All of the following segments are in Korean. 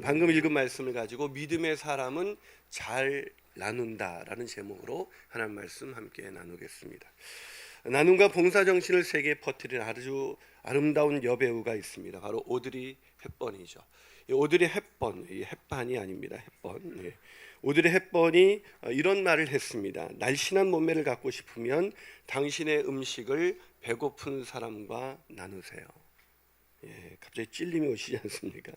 방금 읽은 말씀을 가지고 믿음의 사람은 잘 나눈다라는 제목으로 하나님 말씀 함께 나누겠습니다. 나눔과 봉사 정신을 세계에 퍼뜨린 아주 아름다운 여배우가 있습니다. 바로 오드리 헵번이죠. 이 오드리 헵번, 이 햇반이 아닙니다. 헵번. 예. 오드리 헵번이 이런 말을 했습니다. 날씬한 몸매를 갖고 싶으면 당신의 음식을 배고픈 사람과 나누세요. 예, 갑자기 찔림이 오시지 않습니까?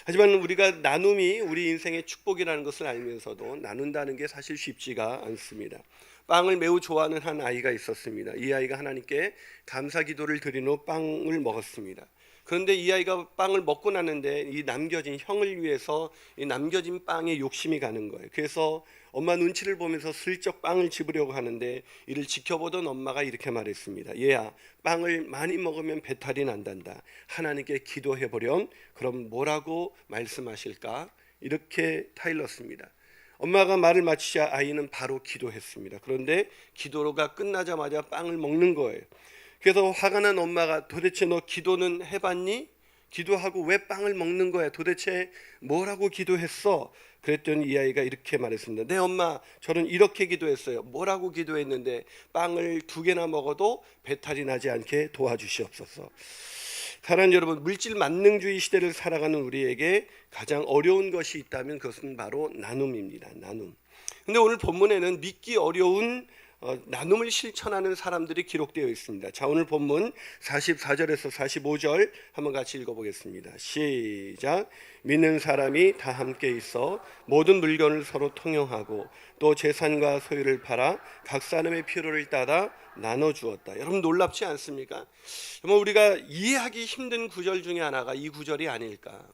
하지만 우리가 나눔이 우리 인생의 축복이라는 것을 알면서도 나눈다는 게 사실 쉽지가 않습니다. 빵을 매우 좋아하는 한 아이가 있었습니다. 이 아이가 하나님께 감사 기도를 드린 후 빵을 먹었습니다. 그런데 이 아이가 빵을 먹고 났는데 이 남겨진 형을 위해서 이 남겨진 빵에 욕심이 가는 거예요. 그래서 엄마 눈치를 보면서 슬쩍 빵을 집으려고 하는데 이를 지켜보던 엄마가 이렇게 말했습니다. 얘야, 빵을 많이 먹으면 배탈이 난단다. 하나님께 기도해보렴. 그럼 뭐라고 말씀하실까? 이렇게 타일렀습니다. 엄마가 말을 마치자 아이는 바로 기도했습니다. 그런데 기도가 끝나자마자 빵을 먹는 거예요. 그래서 화가 난 엄마가 도대체 너 기도는 해봤니? 기도하고 왜 빵을 먹는 거야? 도대체 뭐라고 기도했어? 그랬더니 이 아이가 이렇게 말했습니다. 네 엄마, 저는 이렇게 기도했어요. 뭐라고 기도했는데 빵을 2개나 먹어도 배탈이 나지 않게 도와주시옵소서. 사랑하는 여러분, 물질 만능주의 시대를 살아가는 우리에게 가장 어려운 것이 있다면 그것은 바로 나눔입니다. 나눔. 근데 오늘 본문에는 믿기 어려운 나눔을 실천하는 사람들이 기록되어 있습니다. 자, 오늘 본문 44절에서 45절 한번 같이 읽어보겠습니다. 시작. 믿는 사람이 다 함께 있어 모든 물건을 서로 통용하고 또 재산과 소유를 팔아 각 사람의 필요를 따라 나눠주었다. 여러분 놀랍지 않습니까? 정말 우리가 이해하기 힘든 구절 중에 하나가 이 구절이 아닐까.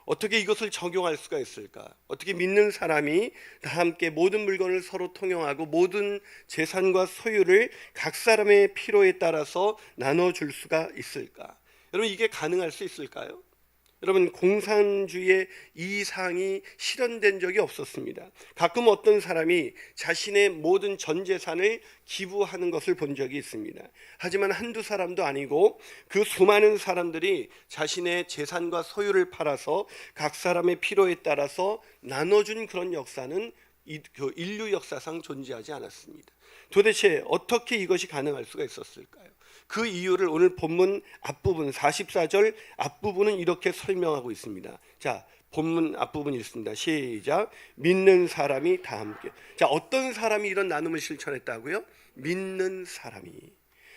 어떻게 이것을 적용할 수가 있을까? 어떻게 믿는 사람이 다 함께 모든 물건을 서로 통용하고 모든 재산과 소유를 각 사람의 필요에 따라서 나눠줄 수가 있을까? 여러분 이게 가능할 수 있을까요? 여러분 공산주의의 이상이 실현된 적이 없었습니다. 가끔 어떤 사람이 자신의 모든 전 재산을 기부하는 것을 본 적이 있습니다. 하지만 한두 사람도 아니고 그 수많은 사람들이 자신의 재산과 소유를 팔아서 각 사람의 필요에 따라서 나눠준 그런 역사는 인류 역사상 존재하지 않았습니다. 도대체 어떻게 이것이 가능할 수가 있었을까요? 그 이유를 오늘 본문 앞부분 44절 앞부분은 이렇게 설명하고 있습니다. 자, 본문 앞부분 읽습니다. 시작. 믿는 사람이 다 함께. 자, 어떤 사람이 이런 나눔을 실천했다고요? 믿는 사람이.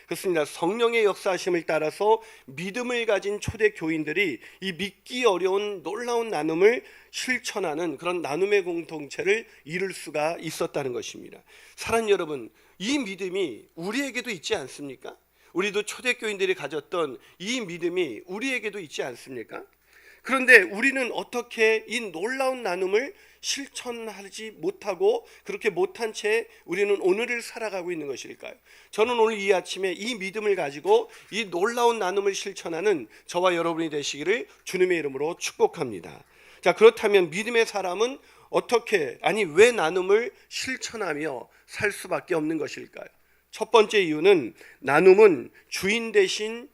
그렇습니다. 성령의 역사하심을 따라서 믿음을 가진 초대 교인들이 이 믿기 어려운 놀라운 나눔을 실천하는 그런 나눔의 공동체를 이룰 수가 있었다는 것입니다. 사랑하는 여러분, 이 믿음이 우리에게도 있지 않습니까? 우리도 초대교인들이 가졌던 이 믿음이 우리에게도 있지 않습니까? 그런데 우리는 어떻게 이 놀라운 나눔을 실천하지 못하고 그렇게 못한 채 우리는 오늘을 살아가고 있는 것일까요? 저는 오늘 이 아침에 이 믿음을 가지고 이 놀라운 나눔을 실천하는 저와 여러분이 되시기를 주님의 이름으로 축복합니다. 자, 그렇다면 믿음의 사람은 어떻게, 왜 나눔을 실천하며 살 수밖에 없는 것일까요? 첫 번째 이유는 나눔은 주인 대신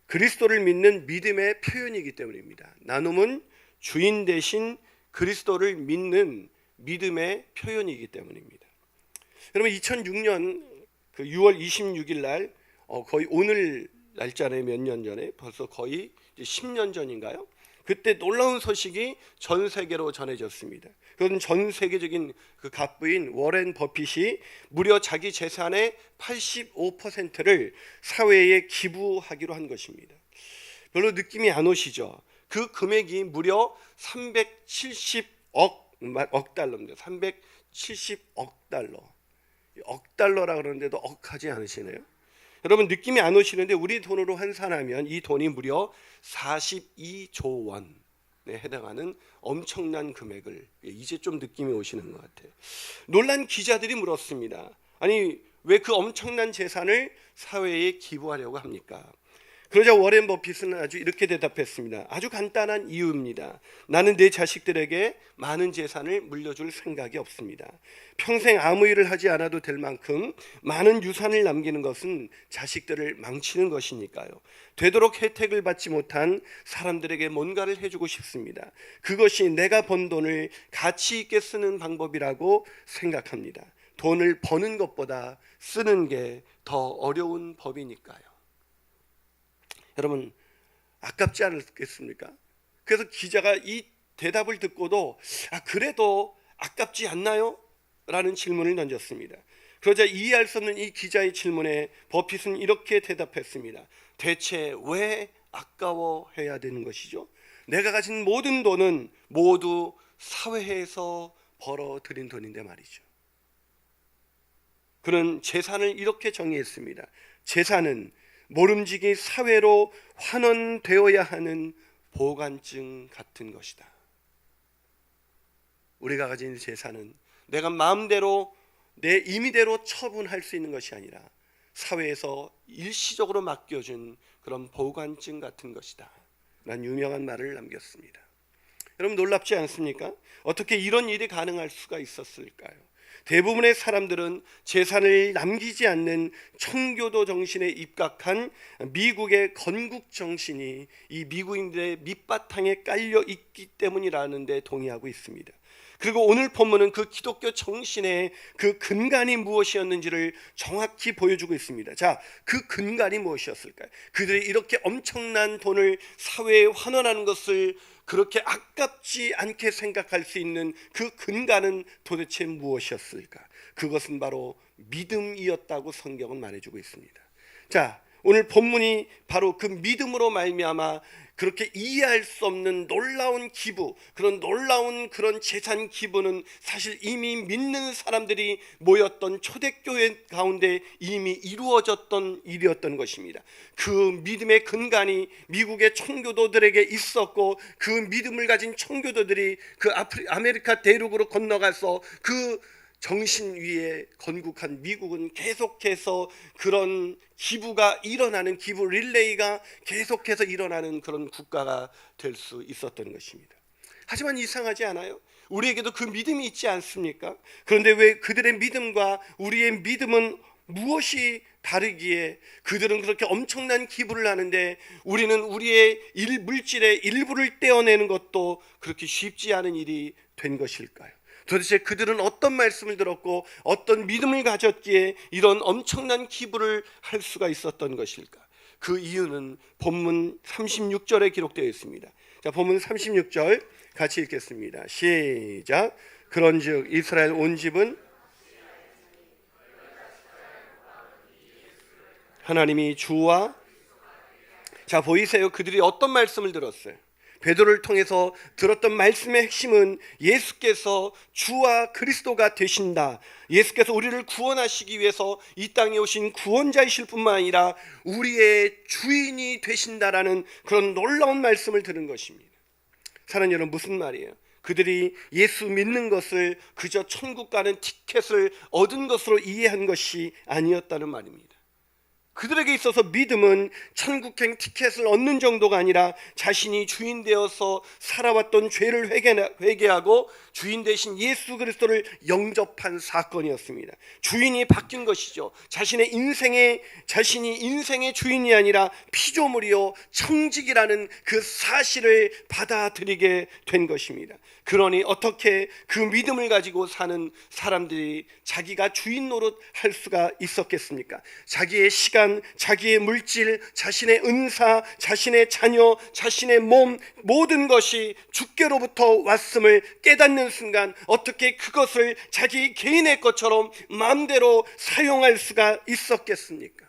그리스도를 믿는 믿음의 표현이기 때문입니다. 나눔은 주인 대신 그리스도를 믿는 믿음의 표현이기 때문입니다. 여러분 2006년 6월 26일 날 거의 오늘 날짜네 몇 년 전에 벌써 거의 10년 전인가요? 그때 놀라운 소식이 전 세계로 전해졌습니다. 그건 전 세계적인 그 갑부인 워렌 버핏이 무려 자기 재산의 85%를 사회에 기부하기로 한 것입니다. 별로 느낌이 안 오시죠? 그 금액이 무려 370억 달러입니다. 370억 달러. 억 달러라 그러는데도 억하지 않으시네요. 여러분 느낌이 안 오시는데 우리 돈으로 환산하면 이 돈이 무려 42조 원에 해당하는 엄청난 금액을 이제 좀 느낌이 오시는 것 같아요. 놀란 기자들이 물었습니다. 왜 그 엄청난 재산을 사회에 기부하려고 합니까? 그러자 워렌 버핏은 아주 이렇게 대답했습니다. 아주 간단한 이유입니다. 나는 내 자식들에게 많은 재산을 물려줄 생각이 없습니다. 평생 아무 일을 하지 않아도 될 만큼 많은 유산을 남기는 것은 자식들을 망치는 것이니까요. 되도록 혜택을 받지 못한 사람들에게 뭔가를 해주고 싶습니다. 그것이 내가 번 돈을 가치 있게 쓰는 방법이라고 생각합니다. 돈을 버는 것보다 쓰는 게 더 어려운 법이니까요. 여러분, 아깝지 않겠습니까? 그래서 기자가 이 대답을 듣고도 그래도 아깝지 않나요? 라는 질문을 던졌습니다. 그러자 이해할 수 없는 이 기자의 질문에 버핏은 이렇게 대답했습니다. 대체 왜 아까워해야 되는 것이죠? 내가 가진 모든 돈은 모두 사회에서 벌어들인 돈인데 말이죠. 그는 재산을 이렇게 정의했습니다. 재산은 모름지기 사회로 환원되어야 하는 보관증 같은 것이다. 우리가 가진 재산은 내가 마음대로 내 임의대로 처분할 수 있는 것이 아니라 사회에서 일시적으로 맡겨준 그런 보관증 같은 것이다 라는 유명한 말을 남겼습니다. 여러분, 놀랍지 않습니까? 어떻게 이런 일이 가능할 수가 있었을까요? 대부분의 사람들은 재산을 남기지 않는 청교도 정신에 입각한 미국의 건국 정신이 이 미국인들의 밑바탕에 깔려 있기 때문이라는 데 동의하고 있습니다. 그리고 오늘 본문은 그 기독교 정신의 그 근간이 무엇이었는지를 정확히 보여주고 있습니다. 자, 그 근간이 무엇이었을까요? 그들이 이렇게 엄청난 돈을 사회에 환원하는 것을 그렇게 아깝지 않게 생각할 수 있는 그 근간은 도대체 무엇이었을까? 그것은 바로 믿음이었다고 성경은 말해주고 있습니다. 자, 오늘 본문이 바로 그 믿음으로 말미암아 그렇게 이해할 수 없는 놀라운 기부, 그런 놀라운 그런 재산 기부는 사실 이미 믿는 사람들이 모였던 초대교회 가운데 이미 이루어졌던 일이었던 것입니다. 그 믿음의 근간이 미국의 청교도들에게 있었고, 그 믿음을 가진 청교도들이 그 아메리카 대륙으로 건너가서 그 정신 위에 건국한 미국은 계속해서 그런 기부가 일어나는, 기부 릴레이가 계속해서 일어나는 그런 국가가 될 수 있었던 것입니다. 하지만 이상하지 않아요? 우리에게도 그 믿음이 있지 않습니까? 그런데 왜 그들의 믿음과 우리의 믿음은 무엇이 다르기에 그들은 그렇게 엄청난 기부를 하는데 우리는 우리의 물질의 일부를 떼어내는 것도 그렇게 쉽지 않은 일이 된 것일까요? 도대체 그들은 어떤 말씀을 들었고 어떤 믿음을 가졌기에 이런 엄청난 기부를 할 수가 있었던 것일까? 그 이유는 본문 36절에 기록되어 있습니다. 자, 본문 36절 같이 읽겠습니다. 시작. 그런즉 이스라엘 온 집은 하나님이 주와, 자, 보이세요? 그들이 어떤 말씀을 들었어요? 베드로를 통해서 들었던 말씀의 핵심은 예수께서 주와 그리스도가 되신다, 예수께서 우리를 구원하시기 위해서 이 땅에 오신 구원자이실 뿐만 아니라 우리의 주인이 되신다라는 그런 놀라운 말씀을 들은 것입니다. 사랑하는 여러분, 무슨 말이에요? 그들이 예수 믿는 것을 그저 천국 가는 티켓을 얻은 것으로 이해한 것이 아니었다는 말입니다. 그들에게 있어서 믿음은 천국행 티켓을 얻는 정도가 아니라 자신이 주인 되어서 살아왔던 죄를 회개하고 주인 되신 예수 그리스도를 영접한 사건이었습니다. 주인이 바뀐 것이죠. 자신이 인생의 주인이 아니라 피조물이요 청직이라는 그 사실을 받아들이게 된 것입니다. 그러니 어떻게 그 믿음을 가지고 사는 사람들이 자기가 주인 노릇할 수가 있었겠습니까? 자기의 시간, 자기의 물질, 자신의 은사, 자신의 자녀, 자신의 몸, 모든 것이 주께로부터 왔음을 깨닫는 순간 어떻게 그것을 자기 개인의 것처럼 마음대로 사용할 수가 있었겠습니까?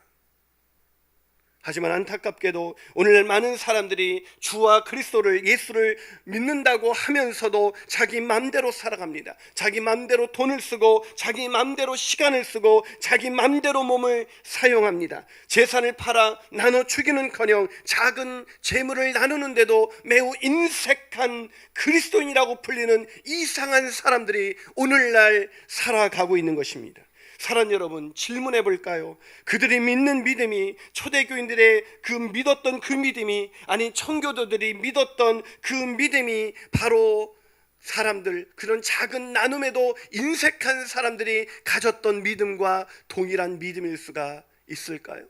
하지만 안타깝게도 오늘 많은 사람들이 주와 그리스도를, 예수를 믿는다고 하면서도 자기 맘대로 살아갑니다. 자기 맘대로 돈을 쓰고 자기 맘대로 시간을 쓰고 자기 맘대로 몸을 사용합니다. 재산을 팔아 나눠 주기는커녕 작은 재물을 나누는데도 매우 인색한 그리스도인이라고 불리는 이상한 사람들이 오늘날 살아가고 있는 것입니다. 사랑 여러분, 질문해 볼까요? 그들이 믿는 믿음이, 초대교인들의 그 믿었던 그 믿음이, 아니 청교도들이 믿었던 그 믿음이 바로 사람들, 그런 작은 나눔에도 인색한 사람들이 가졌던 믿음과 동일한 믿음일 수가 있을까요?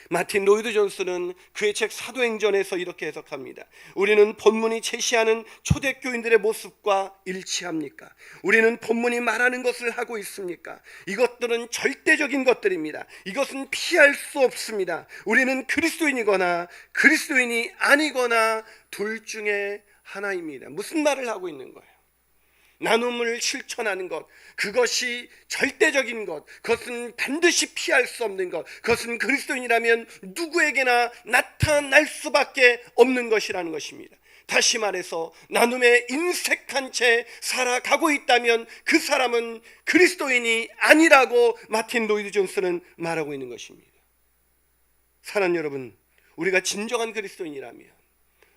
마틴 로이드 존스는 그의 책 사도행전에서 이렇게 해석합니다. 우리는 본문이 제시하는 초대교인들의 모습과 일치합니까? 우리는 본문이 말하는 것을 하고 있습니까? 이것들은 절대적인 것들입니다. 이것은 피할 수 없습니다. 우리는 그리스도인이거나 그리스도인이 아니거나 둘 중에 하나입니다. 무슨 말을 하고 있는 거예요? 나눔을 실천하는 것, 그것이 절대적인 것, 그것은 반드시 피할 수 없는 것, 그것은 그리스도인이라면 누구에게나 나타날 수밖에 없는 것이라는 것입니다. 다시 말해서 나눔에 인색한 채 살아가고 있다면 그 사람은 그리스도인이 아니라고 마틴 로이드 존스는 말하고 있는 것입니다. 사랑하는 여러분, 우리가 진정한 그리스도인이라면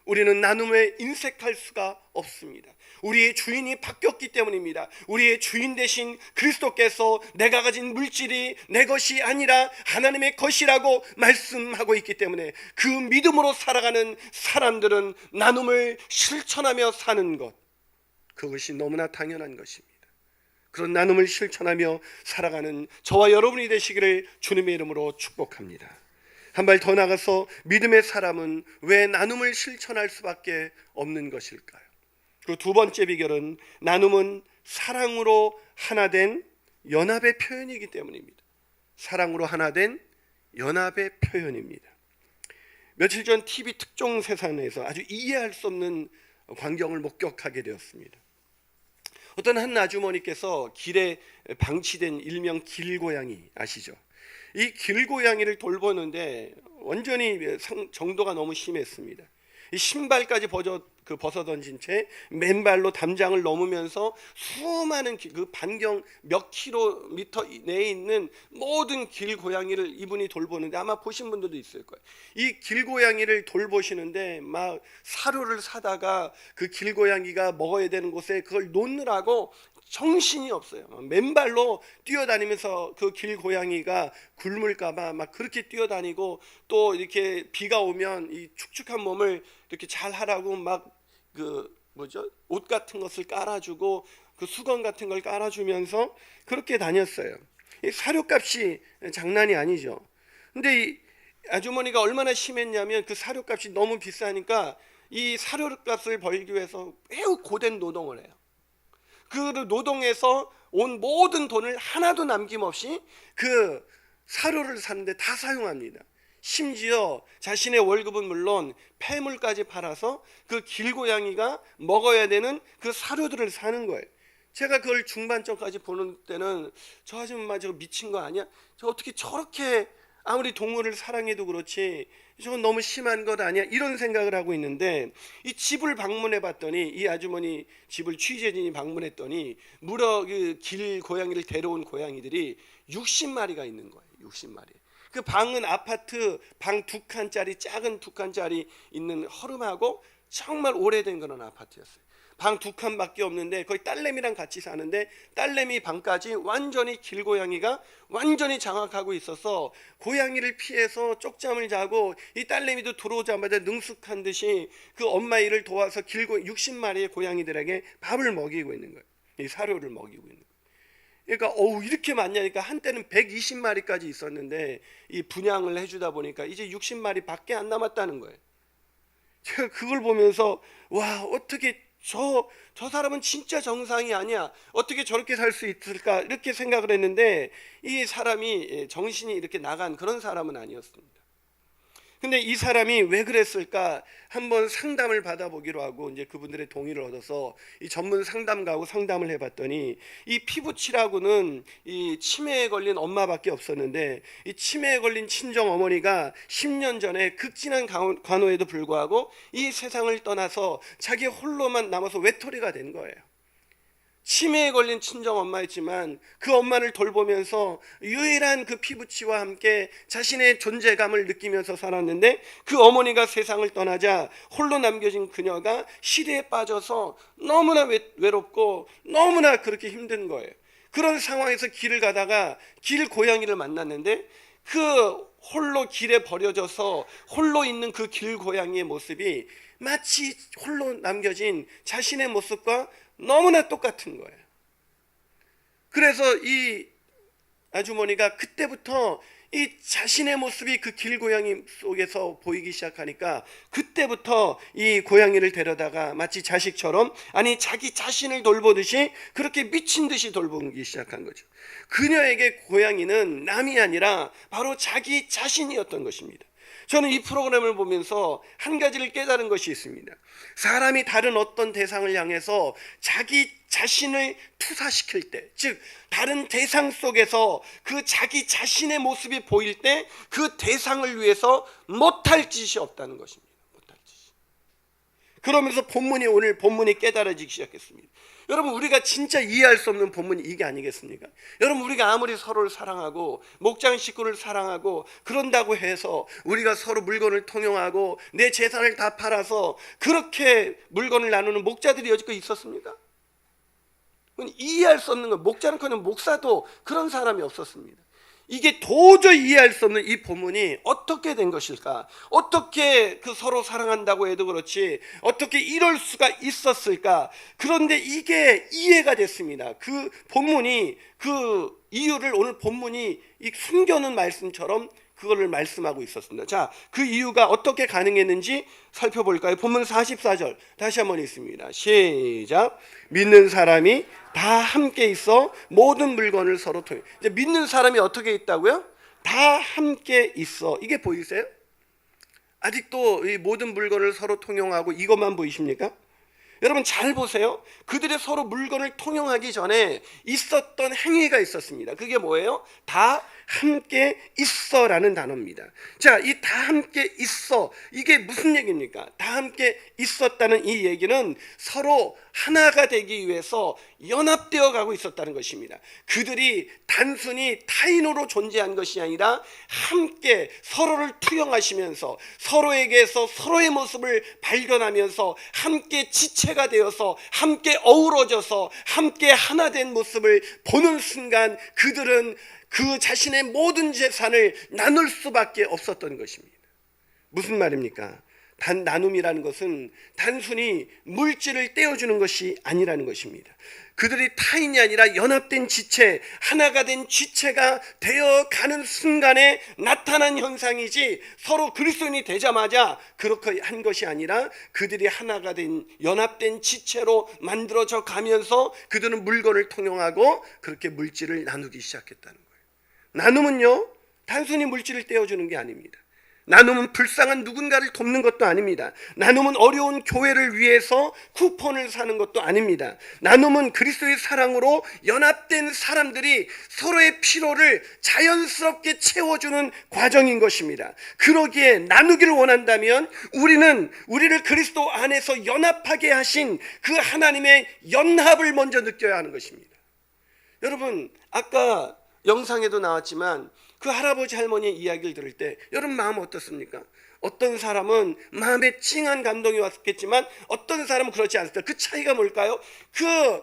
우리는 나눔에 인색할 수가 없습니다. 우리의 주인이 바뀌었기 때문입니다. 우리의 주인 대신 그리스도께서 내가 가진 물질이 내 것이 아니라 하나님의 것이라고 말씀하고 있기 때문에 그 믿음으로 살아가는 사람들은 나눔을 실천하며 사는 것, 그것이 너무나 당연한 것입니다. 그런 나눔을 실천하며 살아가는 저와 여러분이 되시기를 주님의 이름으로 축복합니다. 한 발 더 나가서 믿음의 사람은 왜 나눔을 실천할 수밖에 없는 것일까요? 그 두 번째 비결은 나눔은 사랑으로 하나 된 연합의 표현이기 때문입니다. 사랑으로 하나 된 연합의 표현입니다. 며칠 전 TV 특종 세상에서 아주 이해할 수 없는 광경을 목격하게 되었습니다. 어떤 한 아주머니께서 길에 방치된 일명 길고양이 아시죠? 이 길고양이를 돌보는데 완전히 정도가 너무 심했습니다. 이 신발까지 벗어 던진 채 맨발로 담장을 넘으면서 수많은 그 반경 몇 킬로미터 내에 있는 모든 길고양이를 이분이 돌보는데, 아마 보신 분들도 있을 거예요. 이 길고양이를 돌보시는데 막 사료를 사다가 그 길고양이가 먹어야 되는 곳에 그걸 놓느라고 정신이 없어요. 맨발로 뛰어다니면서 그 길고양이가 굶을까봐 막 그렇게 뛰어다니고, 또 이렇게 비가 오면 이 축축한 몸을 이렇게 잘 하라고 막 옷 같은 것을 깔아주고 그 수건 같은 걸 깔아주면서 그렇게 다녔어요. 이 사료값이 장난이 아니죠. 근데 이 아주머니가 얼마나 심했냐면 그 사료값이 너무 비싸니까 이 사료값을 벌기 위해서 매우 고된 노동을 해요. 그 노동에서 온 모든 돈을 하나도 남김없이 그 사료를 사는데 다 사용합니다. 심지어 자신의 월급은 물론 폐물까지 팔아서 그 길고양이가 먹어야 되는 그 사료들을 사는 거예요. 제가 그걸 중반전까지 보는 때는 저 아줌마 저거 미친 거 아니야? 저 어떻게 저렇게, 아무리 동물을 사랑해도 그렇지 저건 너무 심한 것 아니야? 이런 생각을 하고 있는데, 이 집을 방문해 봤더니, 이 아주머니 집을 취재진이 방문했더니 무려 그 길고양이를 데려온 고양이들이 60마리가 있는 거예요. 60마리. 그 방은 아파트 방 2칸짜리, 작은 2칸짜리 있는 허름하고 정말 오래된 그런 아파트였어요. 방 2칸밖에 없는데 거의 딸내미랑 같이 사는데 딸내미 방까지 완전히 길고양이가 완전히 장악하고 있어서 고양이를 피해서 쪽잠을 자고, 이 딸내미도 들어오자마자 능숙한 듯이 그 엄마 일을 도와서 60마리의 고양이들에게 밥을 먹이고 있는 거예요. 이 사료를 먹이고 있는 거예요. 그러니까 이렇게 많냐니까 한때는 120마리까지 있었는데 이 분양을 해주다 보니까 이제 60마리밖에 안 남았다는 거예요. 제가 그걸 보면서 와, 어떻게 저 사람은 진짜 정상이 아니야, 어떻게 저렇게 살 수 있을까, 이렇게 생각을 했는데 이 사람이 정신이 이렇게 나간 그런 사람은 아니었습니다. 근데 이 사람이 왜 그랬을까 한번 상담을 받아보기로 하고 이제 그분들의 동의를 얻어서 이 전문 상담가하고 상담을 해봤더니, 이 피부치라고는 이 치매에 걸린 엄마밖에 없었는데 이 치매에 걸린 친정 어머니가 10년 전에 극진한 간호에도 불구하고 이 세상을 떠나서 자기 홀로만 남아서 외톨이가 된 거예요. 치매에 걸린 친정 엄마였지만 그 엄마를 돌보면서 유일한 그 피부치와 함께 자신의 존재감을 느끼면서 살았는데, 그 어머니가 세상을 떠나자 홀로 남겨진 그녀가 시대에 빠져서 너무나 외롭고 너무나 그렇게 힘든 거예요. 그런 상황에서 길을 가다가 길 고양이를 만났는데, 그 홀로 길에 버려져서 홀로 있는 그 길 고양이의 모습이 마치 홀로 남겨진 자신의 모습과 너무나 똑같은 거예요. 그래서 이 아주머니가 그때부터 이 자신의 모습이 그 길고양이 속에서 보이기 시작하니까, 그때부터 이 고양이를 데려다가 마치 자식처럼, 아니 자기 자신을 돌보듯이 그렇게 미친 듯이 돌보기 시작한 거죠. 그녀에게 고양이는 남이 아니라 바로 자기 자신이었던 것입니다. 저는 이 프로그램을 보면서 한 가지를 깨달은 것이 있습니다. 사람이 다른 어떤 대상을 향해서 자기 자신을 투사시킬 때, 즉 다른 대상 속에서 그 자기 자신의 모습이 보일 때 그 대상을 위해서 못할 짓이 없다는 것입니다. 못할 짓이. 그러면서 오늘 본문이 깨달아지기 시작했습니다. 여러분, 우리가 진짜 이해할 수 없는 본문이 이게 아니겠습니까? 여러분, 우리가 아무리 서로를 사랑하고 목장 식구를 사랑하고 그런다고 해서 우리가 서로 물건을 통용하고 내 재산을 다 팔아서 그렇게 물건을 나누는 목자들이 여지껏 있었습니까? 그건 이해할 수 없는 건, 목자는커녕 목사도 그런 사람이 없었습니다. 이게 도저히 이해할 수 없는 이 본문이 어떻게 된 것일까? 어떻게 그 서로 사랑한다고 해도 그렇지 어떻게 이럴 수가 있었을까? 그런데 이게 이해가 됐습니다. 그 본문이, 그 이유를 오늘 본문이 이 숨겨놓은 말씀처럼 그거를 말씀하고 있었습니다. 자, 그 이유가 어떻게 가능했는지 살펴볼까요? 본문 44절 다시 한번 읽습니다. 시작. 믿는 사람이 다 함께 있어 모든 물건을 서로 통해. 이제 믿는 사람이 어떻게 있다고요? 다 함께 있어. 이게 보이세요? 아직도 이 모든 물건을 서로 통용하고 이것만 보이십니까? 여러분 잘 보세요. 그들이 서로 물건을 통용하기 전에 있었던 행위가 있었습니다. 그게 뭐예요? 다 함께 있어라는 단어입니다. 자, 이 다 함께 있어, 이게 무슨 얘기입니까? 다 함께 있었다는 이 얘기는 서로 하나가 되기 위해서 연합되어 가고 있었다는 것입니다. 그들이 단순히 타인으로 존재한 것이 아니라 함께 서로를 투영하시면서 서로에게서 서로의 모습을 발견하면서 함께 지체가 되어서 함께 어우러져서 함께 하나 된 모습을 보는 순간 그들은 그 자신의 모든 재산을 나눌 수밖에 없었던 것입니다. 무슨 말입니까? 나눔이라는 것은 단순히 물질을 떼어주는 것이 아니라는 것입니다. 그들이 타인이 아니라 연합된 지체, 하나가 된 지체가 되어가는 순간에 나타난 현상이지, 서로 그리스도인이 되자마자 그렇게 한 것이 아니라 그들이 하나가 된 연합된 지체로 만들어져 가면서 그들은 물건을 통용하고 그렇게 물질을 나누기 시작했다는 거예요. 나눔은요, 단순히 물질을 떼어주는 게 아닙니다. 나눔은 불쌍한 누군가를 돕는 것도 아닙니다. 나눔은 어려운 교회를 위해서 쿠폰을 사는 것도 아닙니다. 나눔은 그리스도의 사랑으로 연합된 사람들이 서로의 필요를 자연스럽게 채워주는 과정인 것입니다. 그러기에 나누기를 원한다면 우리를 그리스도 안에서 연합하게 하신 그 하나님의 연합을 먼저 느껴야 하는 것입니다. 여러분, 아까 영상에도 나왔지만 그 할아버지 할머니의 이야기를 들을 때 여러분 마음 어떻습니까? 어떤 사람은 마음에 찡한 감동이 왔겠지만 어떤 사람은 그렇지 않습니다. 그 차이가 뭘까요? 그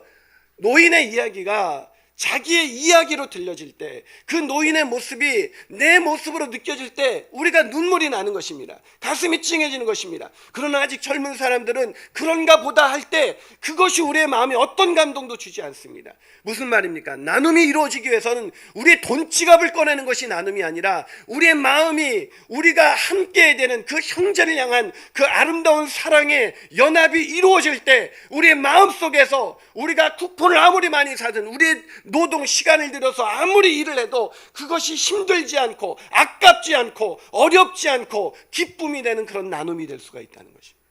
노인의 이야기가 자기의 이야기로 들려질 때, 그 노인의 모습이 내 모습으로 느껴질 때 우리가 눈물이 나는 것입니다. 가슴이 찡해지는 것입니다. 그러나 아직 젊은 사람들은 그런가 보다 할 때 그것이 우리의 마음에 어떤 감동도 주지 않습니다. 무슨 말입니까? 나눔이 이루어지기 위해서는 우리의 돈지갑을 꺼내는 것이 나눔이 아니라 우리의 마음이, 우리가 함께 되는 그 형제를 향한 그 아름다운 사랑의 연합이 이루어질 때 우리의 마음속에서 우리가 쿠폰을 아무리 많이 사든 우리의 노동 시간을 들여서 아무리 일을 해도 그것이 힘들지 않고 아깝지 않고 어렵지 않고 기쁨이 되는 그런 나눔이 될 수가 있다는 것입니다.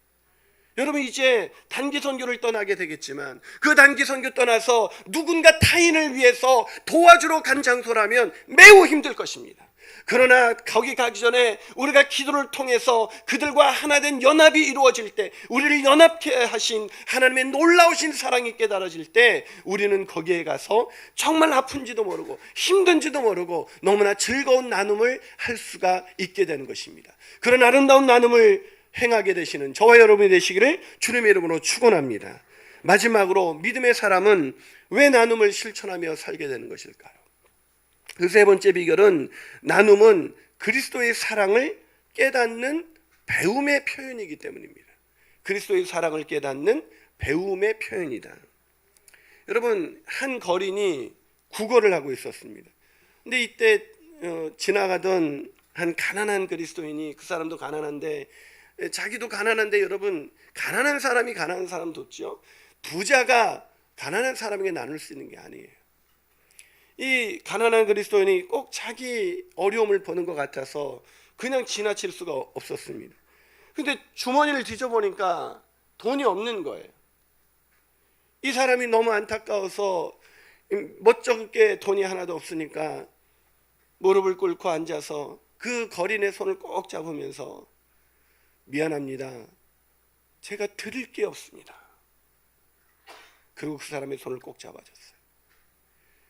여러분, 이제 단기 선교를 떠나게 되겠지만 그 단기 선교 떠나서 누군가 타인을 위해서 도와주러 간 장소라면 매우 힘들 것입니다. 그러나 거기 가기 전에 우리가 기도를 통해서 그들과 하나된 연합이 이루어질 때, 우리를 연합케 하신 하나님의 놀라우신 사랑이 깨달아질 때, 우리는 거기에 가서 정말 아픈지도 모르고 힘든지도 모르고 너무나 즐거운 나눔을 할 수가 있게 되는 것입니다. 그런 아름다운 나눔을 행하게 되시는 저와 여러분이 되시기를 주님의 이름으로 축원합니다. 마지막으로 믿음의 사람은 왜 나눔을 실천하며 살게 되는 것일까요? 그 세 번째 비결은, 나눔은 그리스도의 사랑을 깨닫는 배움의 표현이기 때문입니다. 그리스도의 사랑을 깨닫는 배움의 표현이다. 여러분, 한 거린이 구걸을 하고 있었습니다. 근데 이때 지나가던 한 가난한 그리스도인이, 그 사람도 가난한데 자기도 가난한데, 여러분, 가난한 사람이 가난한 사람 돕죠. 부자가 가난한 사람에게 나눌 수 있는 게 아니에요. 이 가난한 그리스도인이 꼭 자기 어려움을 보는 것 같아서 그냥 지나칠 수가 없었습니다. 근데 주머니를 뒤져보니까 돈이 없는 거예요. 이 사람이 너무 안타까워서 멋쩍게 돈이 하나도 없으니까 무릎을 꿇고 앉아서 그 거린의 손을 꼭 잡으면서, 미안합니다, 제가 드릴 게 없습니다. 그리고 그 사람의 손을 꼭 잡아줬어요.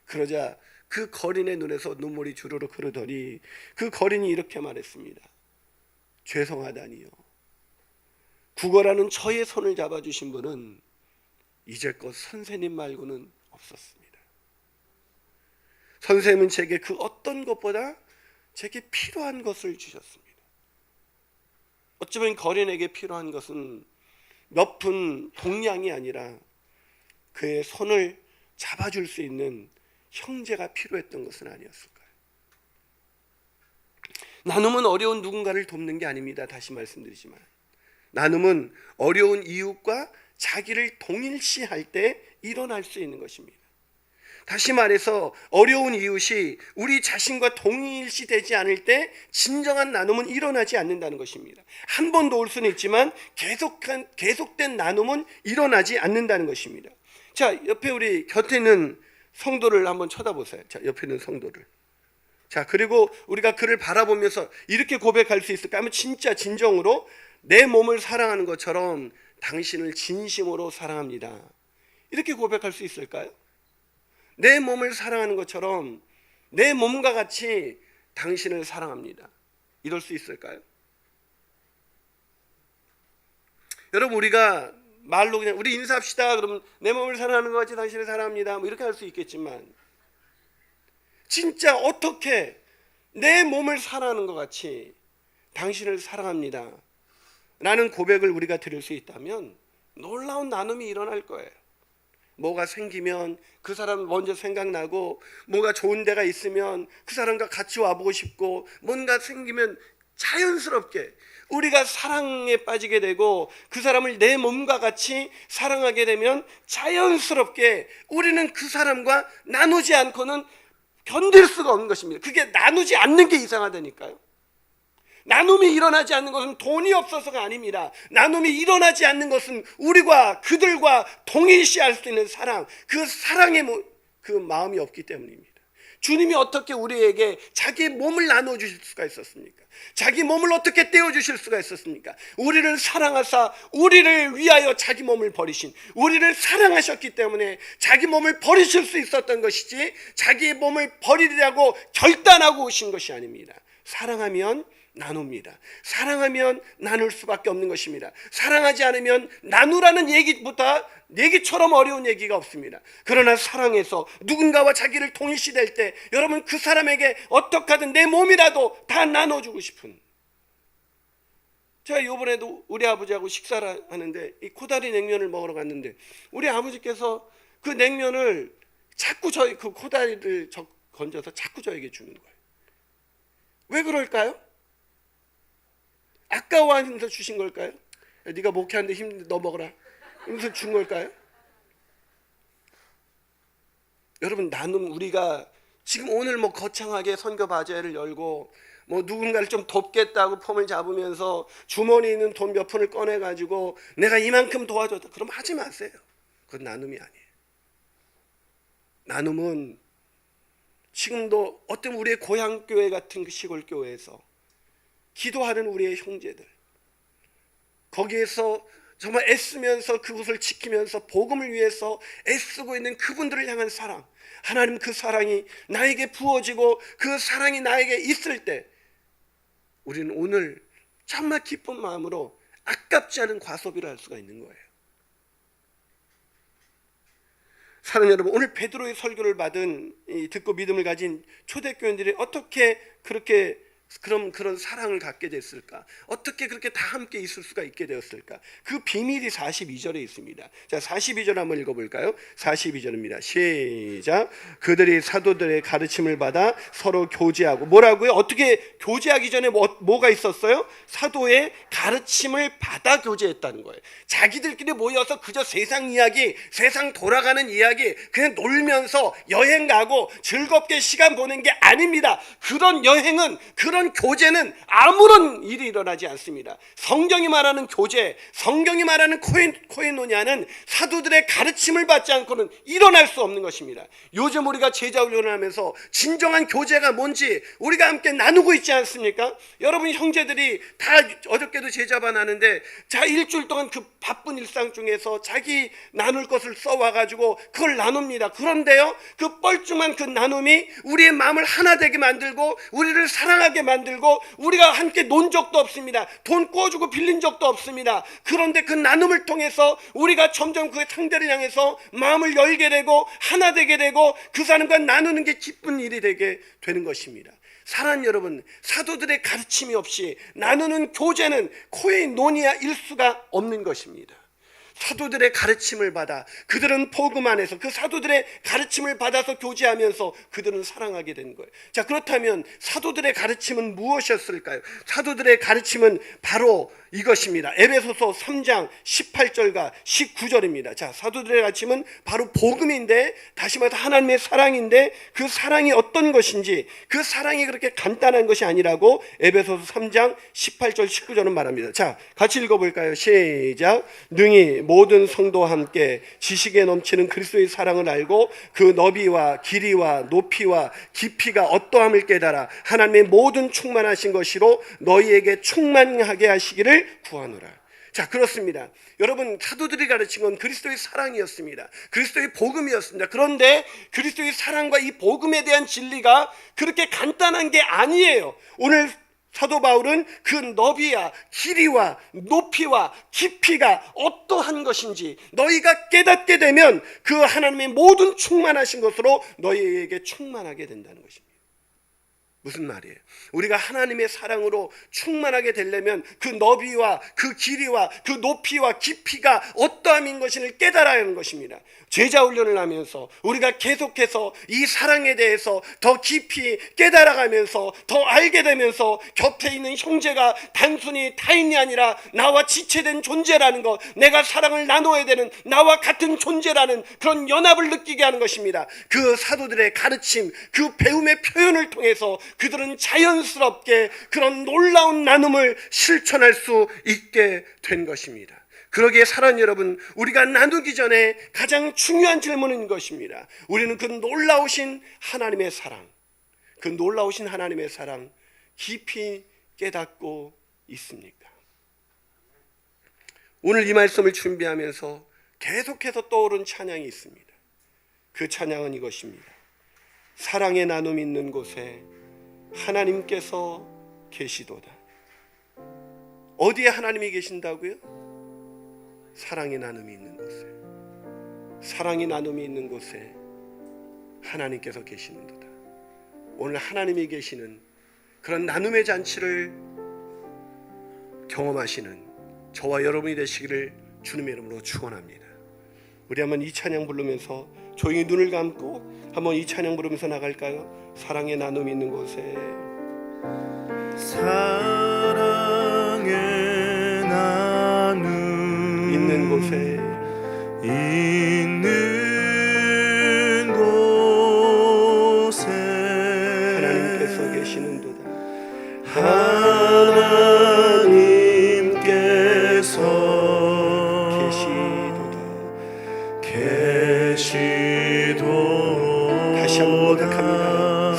그러자 그 거린의 눈에서 눈물이 주르륵 흐르더니 그 거린이 이렇게 말했습니다. 죄송하다니요, 구걸하는 저의 손을 잡아주신 분은 이제껏 선생님 말고는 없었습니다. 선생님은 제게 그 어떤 것보다 제게 필요한 것을 주셨습니다. 어쩌면 거린에게 필요한 것은 몇 푼 동량이 아니라 그의 손을 잡아줄 수 있는 형제가 필요했던 것은 아니었을까요? 나눔은 어려운 누군가를 돕는 게 아닙니다. 다시 말씀드리지만, 나눔은 어려운 이웃과 자기를 동일시할 때 일어날 수 있는 것입니다. 다시 말해서 어려운 이웃이 우리 자신과 동일시되지 않을 때 진정한 나눔은 일어나지 않는다는 것입니다. 한 번 도울 수는 있지만 계속된 나눔은 일어나지 않는다는 것입니다. 자, 옆에 우리 곁에 있는 성도를 한번 쳐다보세요. 자, 옆에 있는 성도를. 자, 그리고 우리가 그를 바라보면서 이렇게 고백할 수 있을까 하면, 진짜 진정으로 내 몸을 사랑하는 것처럼 당신을 진심으로 사랑합니다. 이렇게 고백할 수 있을까요? 내 몸을 사랑하는 것처럼 내 몸과 같이 당신을 사랑합니다. 이럴 수 있을까요? 여러분, 우리가 말로 그냥 우리 인사합시다 그러면 내 몸을 사랑하는 것 같이 당신을 사랑합니다, 뭐 이렇게 할 수 있겠지만, 진짜 어떻게 내 몸을 사랑하는 것 같이 당신을 사랑합니다 라는 고백을 우리가 드릴 수 있다면 놀라운 나눔이 일어날 거예요. 뭐가 생기면 그 사람 먼저 생각나고, 뭐가 좋은 데가 있으면 그 사람과 같이 와보고 싶고, 뭔가 생기면 자연스럽게 우리가 사랑에 빠지게 되고, 그 사람을 내 몸과 같이 사랑하게 되면 자연스럽게 우리는 그 사람과 나누지 않고는 견딜 수가 없는 것입니다. 그게 나누지 않는 게 이상하다니까요. 나눔이 일어나지 않는 것은 돈이 없어서가 아닙니다. 나눔이 일어나지 않는 것은 우리가 그들과 동일시할 수 있는 사랑, 그 사랑의 그 마음이 없기 때문입니다. 주님이 어떻게 우리에게 자기 몸을 나눠주실 수가 있었습니까? 자기 몸을 어떻게 떼어주실 수가 있었습니까? 우리를 사랑하사 우리를 위하여 자기 몸을 버리신, 우리를 사랑하셨기 때문에 자기 몸을 버리실 수 있었던 것이지, 자기 몸을 버리려고 결단하고 오신 것이 아닙니다. 사랑하면 나눕니다. 사랑하면 나눌 수밖에 없는 것입니다. 사랑하지 않으면 나누라는 얘기처럼 어려운 얘기가 없습니다. 그러나 사랑해서 누군가와 자기를 동일시될 때, 여러분, 그 사람에게 어떻게 하든 내 몸이라도 다 나눠주고 싶은. 제가 이번에도 우리 아버지하고 식사를 하는데 이 코다리 냉면을 먹으러 갔는데, 우리 아버지께서 그 냉면을 자꾸 그 코다리를 건져서 자꾸 저에게 주는 거예요. 왜 그럴까요? 아까워하면서 주신 걸까요? 네가 목회하는데 힘든데 너 먹어라 이러면서 준 걸까요? 여러분, 나눔, 우리가 지금 오늘 뭐 거창하게 선교 바제를 열고 뭐 누군가를 좀 돕겠다고 폼을 잡으면서 주머니에 있는 돈 몇 푼을 꺼내가지고 내가 이만큼 도와줬다, 그럼 하지 마세요. 그건 나눔이 아니에요. 나눔은 지금도 어떤 우리의 고향 교회 같은 그 시골 교회에서 기도하는 우리의 형제들, 거기에서 정말 애쓰면서 그것을 지키면서 복음을 위해서 애쓰고 있는 그분들을 향한 사랑, 하나님 그 사랑이 나에게 부어지고 그 사랑이 나에게 있을 때 우리는 오늘 정말 기쁜 마음으로 아깝지 않은 과소비를 할 수가 있는 거예요. 사랑하는 여러분, 오늘 베드로의 설교를 듣고 믿음을 가진 초대교인들이 어떻게 그렇게 그런 사랑을 갖게 됐을까? 어떻게 그렇게 다 함께 있을 수가 있게 되었을까? 그 비밀이 42절에 있습니다. 자, 42절 한번 읽어볼까요? 42절입니다. 시작. 그들이 사도들의 가르침을 받아 서로 교제하고, 뭐라고요? 어떻게 교제하기 전에 뭐가 있었어요? 사도의 가르침을 받아 교제했다는 거예요. 자기들끼리 모여서 그저 세상 이야기, 세상 돌아가는 이야기, 그냥 놀면서 여행 가고 즐겁게 시간 보낸 게 아닙니다. 그런 여행은, 그런 교제는 아무런 일이 일어나지 않습니다. 성경이 말하는 교제, 성경이 말하는 코에노니아는 사도들의 가르침을 받지 않고는 일어날 수 없는 것입니다. 요즘 우리가 제자 훈련을 하면서 진정한 교제가 뭔지 우리가 함께 나누고 있지 않습니까? 여러분, 형제들이 다 어저께도 제자반 하는데, 자, 일주일 동안 그 바쁜 일상 중에서 자기 나눌 것을 써와가지고 그걸 나눕니다. 그런데요, 그 뻘쭘한 그 나눔이 우리의 마음을 하나 되게 만들고 우리를 사랑하게 만들고, 우리가 함께 논 적도 없습니다. 돈 꿔주고 빌린 적도 없습니다. 그런데 그 나눔을 통해서 우리가 점점 그 상대를 향해서 마음을 열게 되고 하나 되게 되고 그 사람과 나누는 게 기쁜 일이 되게 되는 것입니다. 사랑하는 여러분, 사도들의 가르침이 없이 나누는 교제는 코에노니아일 수가 없는 것입니다. 사도들의 가르침을 받아 그들은 복음 안에서 그 사도들의 가르침을 받아서 교제하면서 그들은 사랑하게 된 거예요. 자, 그렇다면 사도들의 가르침은 무엇이었을까요? 사도들의 가르침은 바로 이것입니다. 에베소서 3장 18절과 19절입니다. 자, 사도들의 가르침은 바로 복음인데, 다시 말해서 하나님의 사랑인데, 그 사랑이 어떤 것인지, 그 사랑이 그렇게 간단한 것이 아니라고 에베소서 3장 18절 19절은 말합니다. 자, 같이 읽어볼까요? 시작. 능히 모든 성도와 함께 지식에 넘치는 그리스도의 사랑을 알고 그 너비와 길이와 높이와 깊이가 어떠함을 깨달아 하나님의 모든 충만하신 것이로 너희에게 충만하게 하시기를 구하노라. 자, 그렇습니다. 여러분, 사도들이 가르친 건 그리스도의 사랑이었습니다. 그리스도의 복음이었습니다. 그런데 그리스도의 사랑과 이 복음에 대한 진리가 그렇게 간단한 게 아니에요. 오늘 사도 바울은 그 너비와 길이와 높이와 깊이가 어떠한 것인지 너희가 깨닫게 되면 그 하나님의 모든 충만하신 것으로 너희에게 충만하게 된다는 것입니다. 무슨 말이에요? 우리가 하나님의 사랑으로 충만하게 되려면 그 너비와 그 길이와 그 높이와 깊이가 어떠함인 것을 깨달아야 하는 것입니다. 제자 훈련을 하면서 우리가 계속해서 이 사랑에 대해서 더 깊이 깨달아가면서 더 알게 되면서 곁에 있는 형제가 단순히 타인이 아니라 나와 지체된 존재라는 것, 내가 사랑을 나눠야 되는 나와 같은 존재라는 그런 연합을 느끼게 하는 것입니다. 그 사도들의 가르침, 그 배움의 표현을 통해서 그들은 자연스럽게 그런 놀라운 나눔을 실천할 수 있게 된 것입니다. 그러기에 사랑하는 여러분, 우리가 나누기 전에 가장 중요한 질문은 것입니다. 우리는 그 놀라우신 하나님의 사랑, 그 놀라우신 하나님의 사랑 깊이 깨닫고 있습니까? 오늘 이 말씀을 준비하면서 계속해서 떠오른 찬양이 있습니다. 그 찬양은 이것입니다. 사랑의 나눔 있는 곳에 하나님께서 계시도다. 어디에 하나님이 계신다고요? 사랑의 나눔이 있는 곳에, 사랑의 나눔이 있는 곳에 하나님께서 계시는도다. 오늘 하나님이 계시는 그런 나눔의 잔치를 경험하시는 저와 여러분이 되시기를 주님의 이름으로 축원합니다. 우리 한번 이 찬양 부르면서 조용히 눈을 감고 한번 이 찬양 부르면서 나갈까요? 사랑의 나눔이 있는 곳에, 사랑의 나눔 있는 곳에, 있는 곳에 하나님께서 계시는도다. 하나님께서 계시도다. 다시 한번 고백합니다.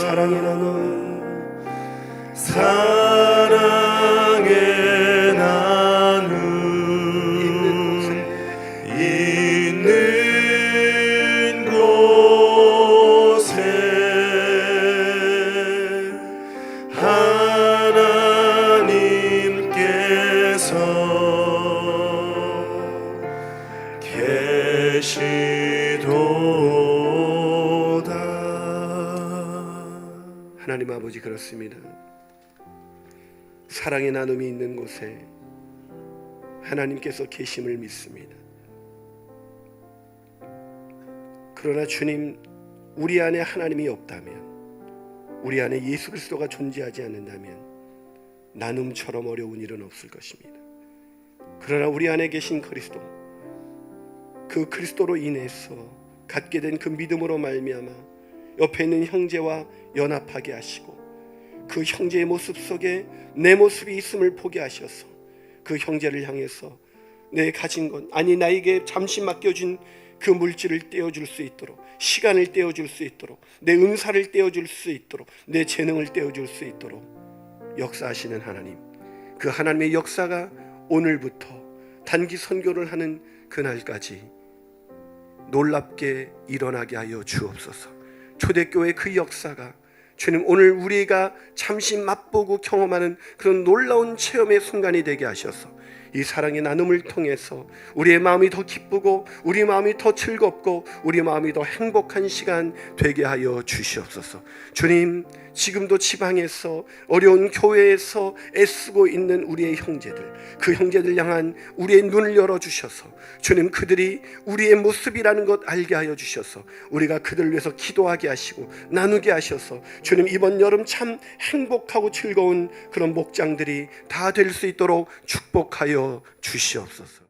계시도다. 하나님 아버지, 그렇습니다. 사랑의 나눔이 있는 곳에 하나님께서 계심을 믿습니다. 그러나 주님, 우리 안에 하나님이 없다면, 우리 안에 예수 그리스도가 존재하지 않는다면 나눔처럼 어려운 일은 없을 것입니다. 그러나 우리 안에 계신 그리스도, 그 그리스도로 인해서 갖게 된 그 믿음으로 말미암아 옆에 있는 형제와 연합하게 하시고, 그 형제의 모습 속에 내 모습이 있음을 보게 하셔서 그 형제를 향해서 내 가진 것, 아니 나에게 잠시 맡겨준 그 물질을 떼어줄 수 있도록, 시간을 떼어줄 수 있도록, 내 은사를 떼어줄 수 있도록, 내 재능을 떼어줄 수 있도록 역사하시는 하나님, 그 하나님의 역사가 오늘부터 단기 선교를 하는 그날까지 놀랍게 일어나게 하여 주옵소서. 초대교회 그 역사가 주님, 오늘 우리가 잠시 맛보고 경험하는 그런 놀라운 체험의 순간이 되게 하셔서 이 사랑의 나눔을 통해서 우리의 마음이 더 기쁘고 우리 마음이 더 즐겁고 우리 마음이 더 행복한 시간 되게 하여 주시옵소서. 주님, 지금도 지방에서 어려운 교회에서 애쓰고 있는 우리의 형제들, 그 형제들 향한 우리의 눈을 열어주셔서 주님, 그들이 우리의 모습이라는 것 알게 하여 주셔서 우리가 그들을 위해서 기도하게 하시고 나누게 하셔서 주님, 이번 여름 참 행복하고 즐거운 그런 목장들이 다 될 수 있도록 축복하여 주시옵소서.